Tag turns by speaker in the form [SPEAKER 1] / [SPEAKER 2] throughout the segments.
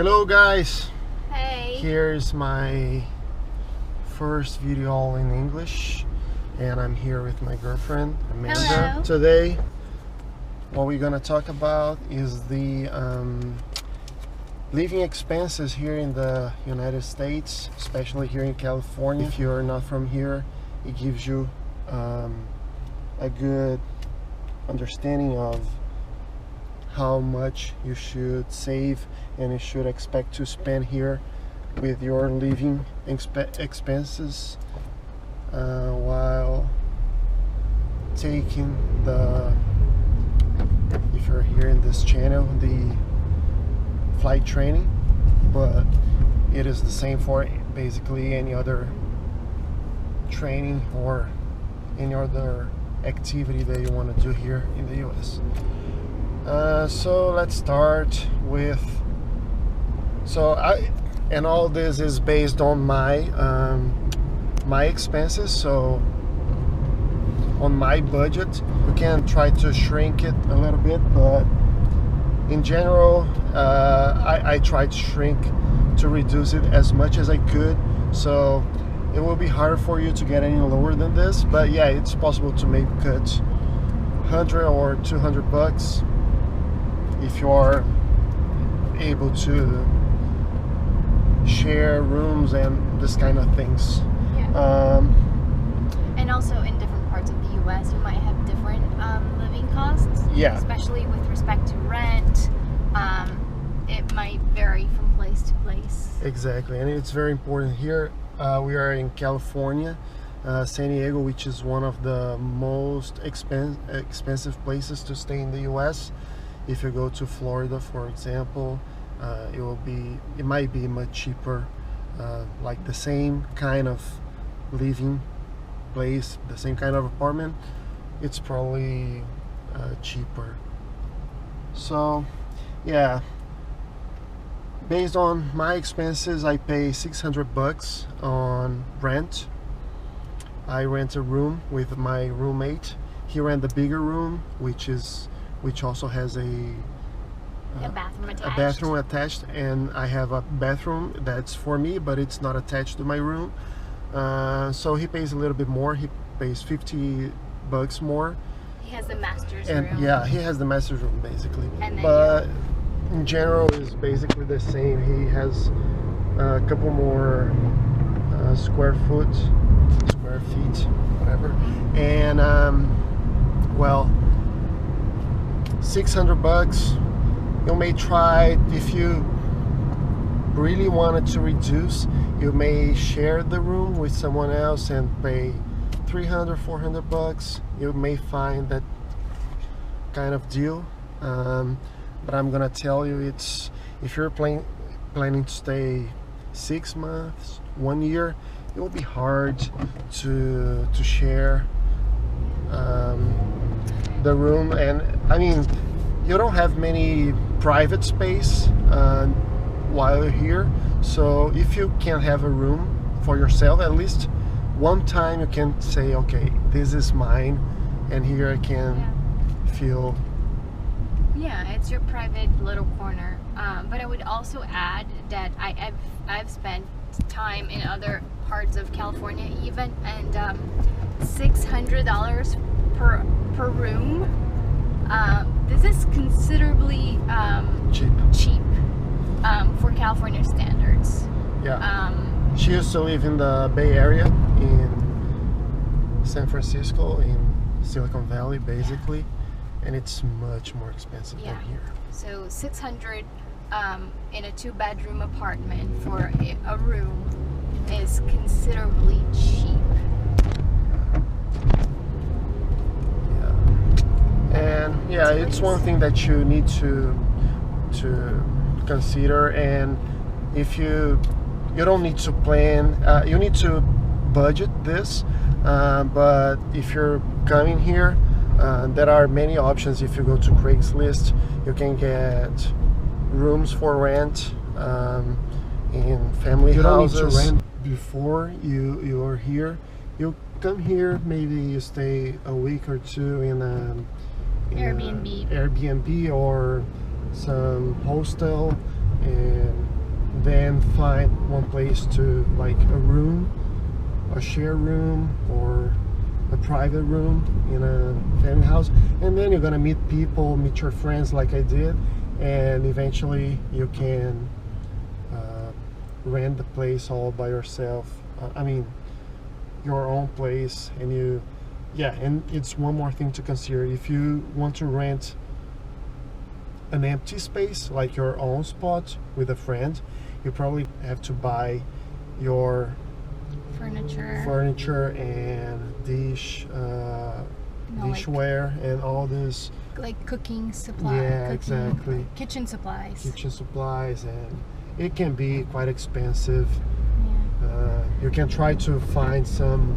[SPEAKER 1] Hello guys!
[SPEAKER 2] Hey!
[SPEAKER 1] Here's my first video all in English, and I'm here with my girlfriend Amanda.
[SPEAKER 2] Hello.
[SPEAKER 1] Today what we're gonna talk about is the living expenses here in the United States, especially here in California. If you're not from here, it gives you a good understanding of how much you should save and you should expect to spend here with your living expenses while taking if you're here in this channel, the flight training. But it is the same for basically any other training or any other activity that you want to do here in the US. So let's start with, and all this is based on my my expenses, so on my budget. You can try to shrink it a little bit, but in general I tried to shrink to reduce it as much as I could, so it will be harder for you to get any lower than this. But yeah, it's possible to maybe cut 100 or 200 bucks if you are able to share rooms and this kind of things.
[SPEAKER 2] Yeah. And also in different parts of the US you might have different living costs.
[SPEAKER 1] Yeah.
[SPEAKER 2] Especially with respect to rent. It might vary from place to place.
[SPEAKER 1] Exactly, and it's very important here. We are in California, San Diego, which is one of the most expensive places to stay in the US. If you go to Florida, for example, it might be much cheaper, like the same kind of living place, the same kind of apartment, it's probably cheaper. So yeah, based on my expenses, I pay 600 bucks on rent. I rent a room with my roommate. He rent the bigger room, which also has a bathroom attached, and I have a bathroom that's for me, but it's not attached to my room. So he pays a little bit more. He pays 50 bucks more.
[SPEAKER 2] He has the master's
[SPEAKER 1] room. Yeah, he has the master's room basically. But in general, it's basically the same. He has a couple more square feet, whatever. And well, 600 bucks. You may try, if you really wanted to reduce, you may share the room with someone else and pay 300, 400 bucks. You may find that kind of deal. But I'm gonna tell you, if you're planning to stay 6 months, 1 year, it will be hard to share the room. And I mean, you don't have many private space while you're here, so if you can have a room for yourself, at least one time you can say, okay, this is mine, and here I can feel.
[SPEAKER 2] Yeah, it's your private little corner. But I would also add that I've spent time in other parts of California even, and $600 per room. This is considerably cheap for California standards.
[SPEAKER 1] Yeah. She used to live in the Bay Area in San Francisco, in Silicon Valley, basically, and it's much more expensive than here.
[SPEAKER 2] So 600 in a 2-bedroom apartment for a room is considerably cheap.
[SPEAKER 1] And yeah, it's one thing that you need to consider. And if you don't need to plan, you need to budget this, but if you're coming here, there are many options. If you go to Craigslist, you can get rooms for rent in family houses. You don't need to rent before you are here. You come here, maybe you stay a week or two in
[SPEAKER 2] Airbnb
[SPEAKER 1] or some hostel, and then find one place to, like a room, a share room, or a private room in a family house, and then you're gonna meet people, meet your friends like I did, and eventually you can rent the place all by yourself. I mean, your own place. And and it's one more thing to consider. If you want to rent an empty space, like your own spot with a friend, you probably have to buy your furniture and dishware and all this,
[SPEAKER 2] like cooking supplies.
[SPEAKER 1] Yeah, exactly.
[SPEAKER 2] Kitchen supplies.
[SPEAKER 1] And it can be quite expensive.
[SPEAKER 2] Yeah.
[SPEAKER 1] You can try to find some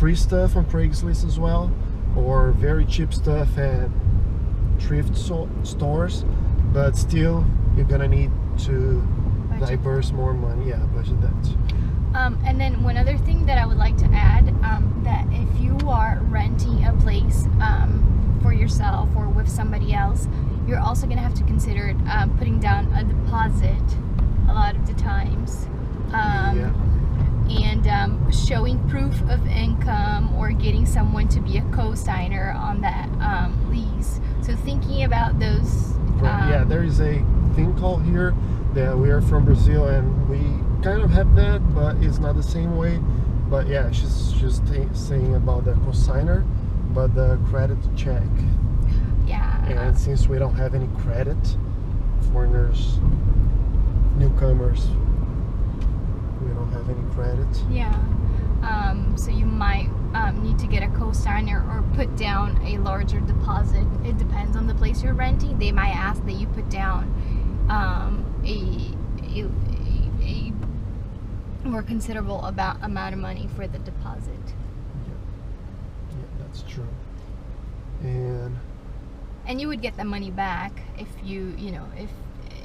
[SPEAKER 1] free stuff on Craigslist as well, or very cheap stuff at thrift stores, but still you're gonna need to diverse more money. Yeah, budget that.
[SPEAKER 2] And then one other thing that I would like to add, that if you are renting a place for yourself or with somebody else, you're also going to have to consider putting down a deposit a lot of the times. And showing proof of income or getting someone to be a co-signer on that lease. So thinking about those.
[SPEAKER 1] There is a thing called here that we are from Brazil, and we kind of have that, but it's not the same way. But yeah, she's just saying about the co-signer, but the credit check.
[SPEAKER 2] Yeah.
[SPEAKER 1] And since we don't have any credit, foreigners, newcomers, we don't have any credit.
[SPEAKER 2] Yeah. So you might need to get a co-signer or put down a larger deposit. It depends on the place you're renting. They might ask that you put down a more considerable amount of money for the deposit.
[SPEAKER 1] Yeah, that's true. And
[SPEAKER 2] you would get the money back if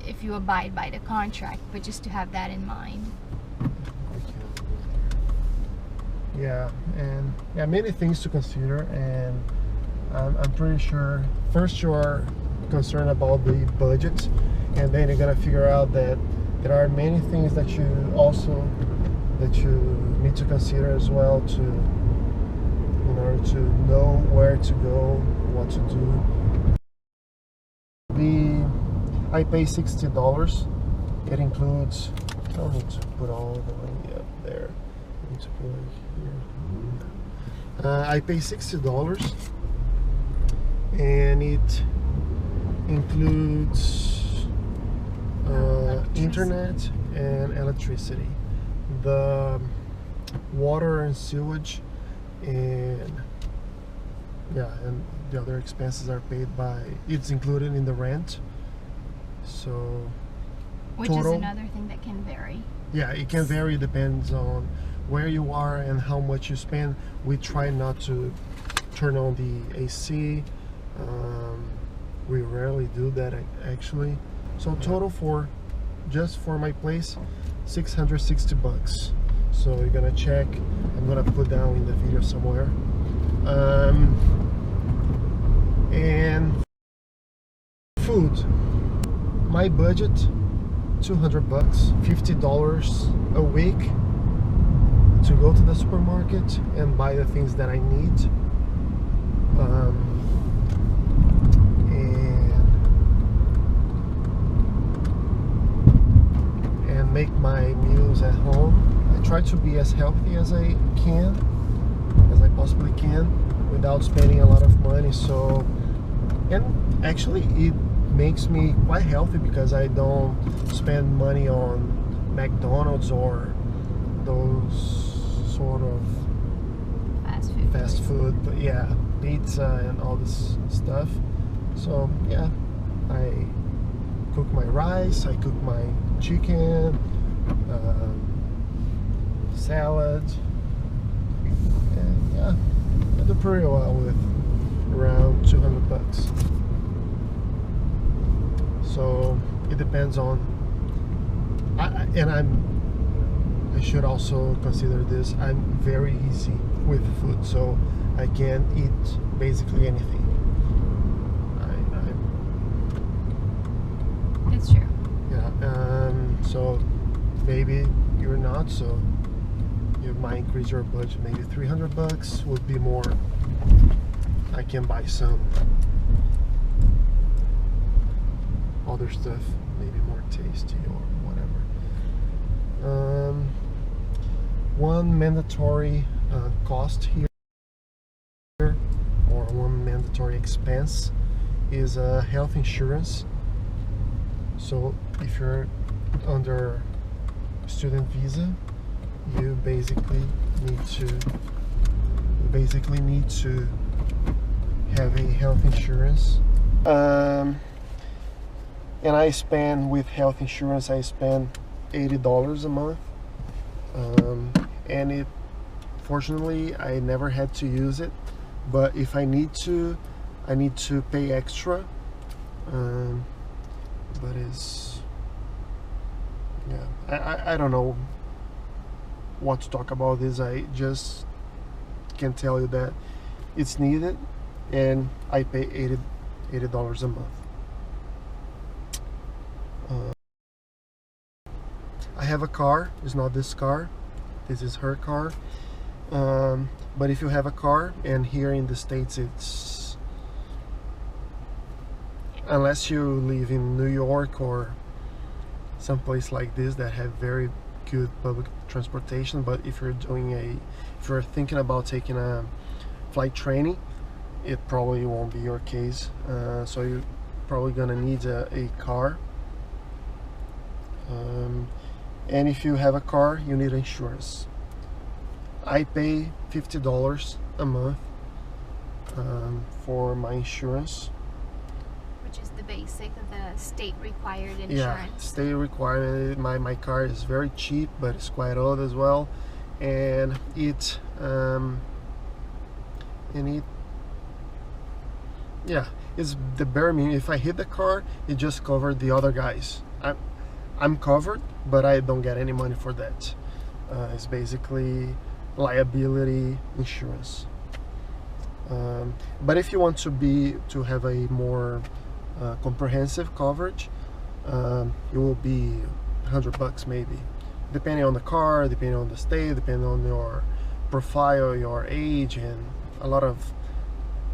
[SPEAKER 2] if you abide by the contract, but just to have that in mind.
[SPEAKER 1] Many things to consider, and I'm pretty sure first you are concerned about the budget, and then you're gonna figure out that there are many things that you need to consider as well, to in order to know where to go, what to do. I pay $60. It includes, I don't need to put all the money up there. I need to put it here. I pay $60, and it includes internet and electricity, the water and sewage, and the other expenses are paid by, it's included in the rent. So
[SPEAKER 2] which
[SPEAKER 1] total,
[SPEAKER 2] is another thing that can vary.
[SPEAKER 1] Yeah, it can vary, depends on where you are and how much you spend. We try not to turn on the AC. We rarely do that actually. So total just for my place, $660. So you're gonna check. I'm gonna put down in the video somewhere. And food. My budget, $200, $50 a week to go to the supermarket and buy the things that I need. And make my meals at home. I try to be as healthy as I possibly can, without spending a lot of money. So, and actually it makes me quite healthy because I don't spend money on McDonald's or those sort of fast food, but yeah, pizza and all this stuff. So yeah, I cook my rice, I cook my chicken, salad, and yeah, I do pretty well with around $200. So it depends on, I should also consider this, I'm very easy with food, so I can eat basically anything.
[SPEAKER 2] It's true.
[SPEAKER 1] Yeah. So maybe you're not, so you might increase your budget. Maybe $300 would be more. I can buy some other stuff, maybe more tasty or whatever. One mandatory cost here, or one mandatory expense, is health insurance. So if you're under student visa, you basically need to have a health insurance. And I spend, with health insurance, I spend $80 a month. And it, fortunately, I never had to use it, but if I need to pay extra. But it's, yeah, I don't know what to talk about this. I just can tell you that it's needed, and I pay $80 a month. I have a car. It's not this car. This is her car. But if you have a car, and here in the States, it's, unless you live in New York or someplace like this that have very good public transportation, but if you're thinking about taking a flight training, it probably won't be your case. So you're probably gonna need a car. And if you have a car, you need insurance. I pay $50 a month for my insurance.
[SPEAKER 2] Which is the basic of the state required insurance.
[SPEAKER 1] Yeah, state required. My car is very cheap, but it's quite old as well, and it's the bare minimum. If I hit the car, it just covered the other guys. I'm covered, but I don't get any money for that. It's basically liability insurance. But if you want to have a more comprehensive coverage, it will be $100 maybe, depending on the car, depending on the state, depending on your profile, your age, and a lot of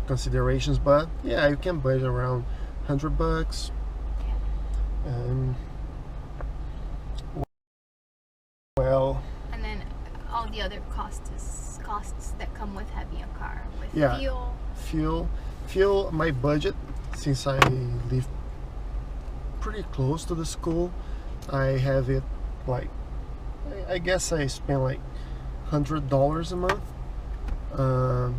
[SPEAKER 1] considerations. But yeah, you can budget around $100. Well,
[SPEAKER 2] and then all the other costs that come with having a car, with
[SPEAKER 1] fuel. My budget, since I live pretty close to the school, I have it like, I guess I spend like $100 a month.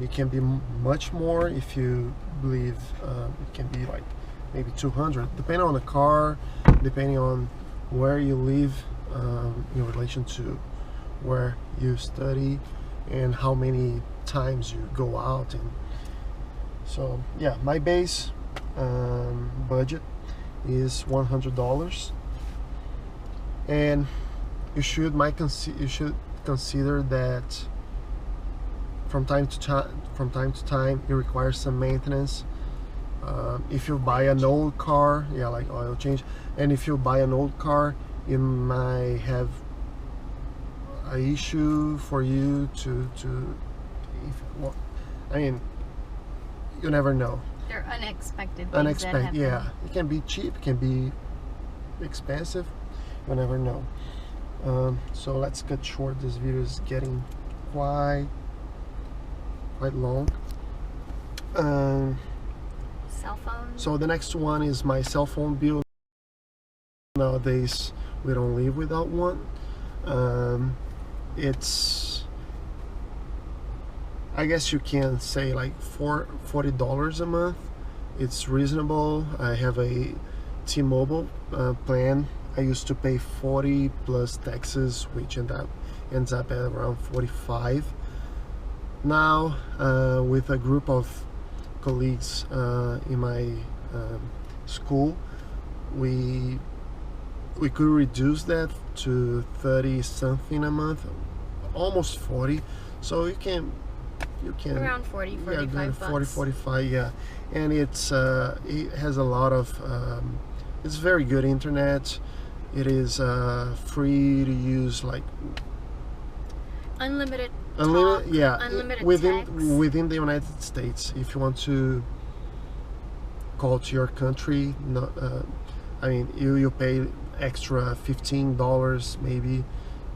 [SPEAKER 1] It can be much more if you believe. It can be like maybe 200, depending on the car, depending on where you live, in relation to where you study and how many times you go out. And so yeah, my base budget is $100, and you should consider that from time to time it requires some maintenance. If you buy an old car, like oil change, and if you buy an old car, it might have an issue for you I mean, you never know.
[SPEAKER 2] They're unexpected things that happen.
[SPEAKER 1] Yeah, it can be cheap, it can be expensive, you never know. So let's cut short. This video is getting quite long.
[SPEAKER 2] Cell phone.
[SPEAKER 1] So the next one is my cell phone bill. Nowadays we don't live without one. It's, I guess you can say like $40 a month. It's reasonable. I have a T-Mobile plan. I used to pay 40 plus taxes, which ends up at around 45. Now, with a group of colleagues in my school, we could reduce that to 30 something a month, almost 40. So you can
[SPEAKER 2] around 40, 45 bucks.
[SPEAKER 1] 40, 45, yeah. And it has a lot of it's very good internet. It is free to use, like
[SPEAKER 2] unlimited
[SPEAKER 1] unlimited,
[SPEAKER 2] talk,
[SPEAKER 1] yeah,
[SPEAKER 2] unlimited
[SPEAKER 1] within
[SPEAKER 2] text.
[SPEAKER 1] within the United States. If you want to call to your country, no, I mean, you pay extra $15, maybe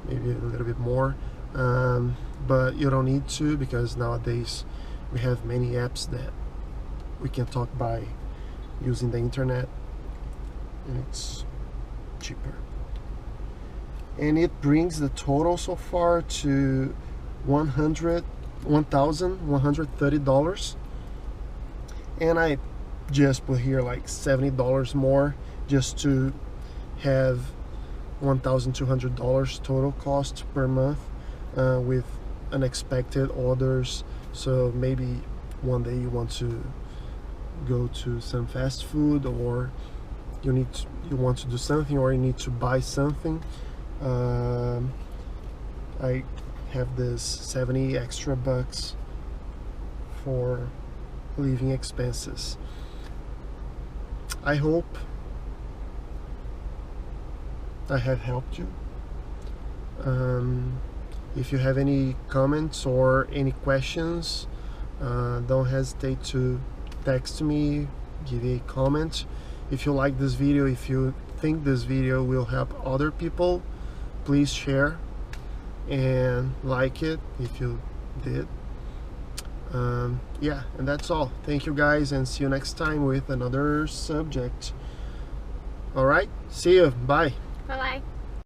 [SPEAKER 1] a little bit more, but you don't need to, because nowadays we have many apps that we can talk by using the internet, and it's cheaper. And it brings the total so far to $1,130, and I just put here like $70 more just to have $1,200 total cost per month, with unexpected orders. So maybe one day you want to go to some fast food, or you want to do something, or you need to buy something. I have this 70 extra bucks for living expenses. I hope I have helped you. If you have any comments or any questions, don't hesitate to text me, give a comment. If you like this video, if you think this video will help other people, please share and like it if you did. Yeah, and that's all. Thank you guys, and see you next time with another subject. All right, see you. Bye.